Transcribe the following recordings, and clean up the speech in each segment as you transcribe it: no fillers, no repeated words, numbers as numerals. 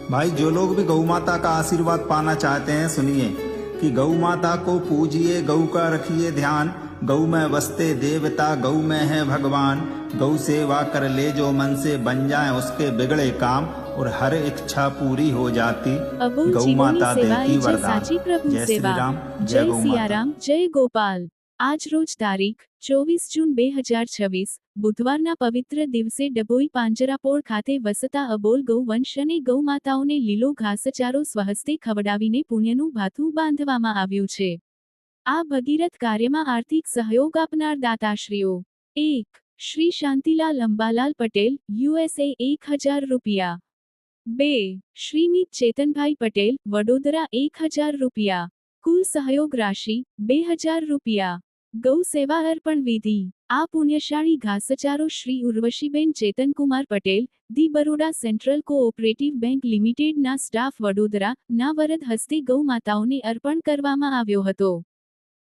भाई जो लोग भी गौ माता का आशीर्वाद पाना चाहते हैं सुनिए कि गौ माता को पूजिए, गौ का रखिए ध्यान। गौ में बसते देवता, गौ में है भगवान। गौ सेवा कर ले जो मन से, बन जाए उसके बिगड़े काम और हर इच्छा पूरी हो जाती। अबोल गौ जीवोनी माता सेवा देती ए जय वरदान। साची प्रभु जय श्री सेवा। राम, जय जय गौ माता। सियाराम, जय गोपाल। આજ રોજ તારીખ 24 જૂન 2026 બુધવારના પવિત્ર દિવસે ડભોઈ પાંજરાપોળ ખાતે વસતા અબોલ ગૌવંશ અને ગૌ માતાઓને લીલો ઘાસચારો સ્વહસ્તે ખવડાવીને પુણ્યનું ભાથું બાંધવામાં આવ્યું છે। આ ભગીરથ કાર્યમાં આર્થિક સહયોગ આપનાર દાતાશ્રીઓ: 1. શ્રી શાંતિલાલ અંબાલાલ પટેલ, USA 1000 રૂપિયા। 2. શ્રીમિત ચેતનભાઈ પટેલ, વડોદરા 1000 રૂપિયા। કુલ સહયોગ રાશિ 2000 રૂપિયા। ગૌ સેવા અર્પણ વિધિ: આ પુણ્યશાળી ઘાસચારો Shri Urvashiben Chetankumar Patel, the Baroda central cooperative bank લિમિટેડના સ્ટાફ વડોદરા ના વરદ હસ્તે ગૌ માતાઓને અર્પણ કરવામાં આવ્યો હતો।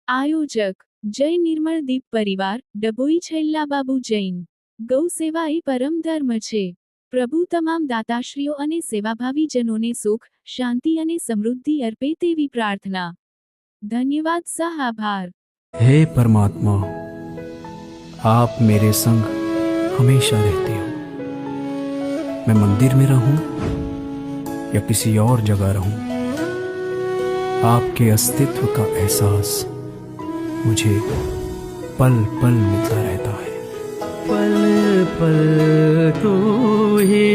આયોજક: જય નિર્મળ દીપ પરિવાર, ડભોઈ છેલ્લાબાબુ જૈન। ગૌ સેવા એ પરમ ધર્મ છે। પ્રભુ તમામ દાતાશ્રીઓ અને સેવાભાવી જનોને સુખ, શાંતિ અને સમૃદ્ધિ અર્પે તેવી પ્રાર્થના। ધન્યવાદ સહ આભાર। हे परमात्मा, आप मेरे संग हमेशा रहते हो। मैं मंदिर में रहूं या किसी और जगह रहूं, आपके अस्तित्व का एहसास मुझे पल पल मिलता रहता है। पल पल तू ही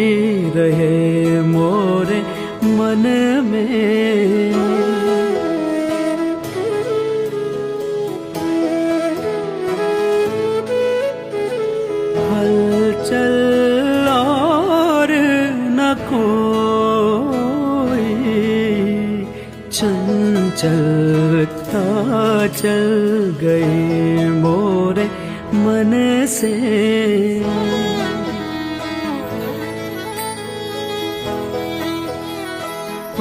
रहे मोरे मन में। हलचल और न कोई, चंचलता चल गई मोरे मन से। ओ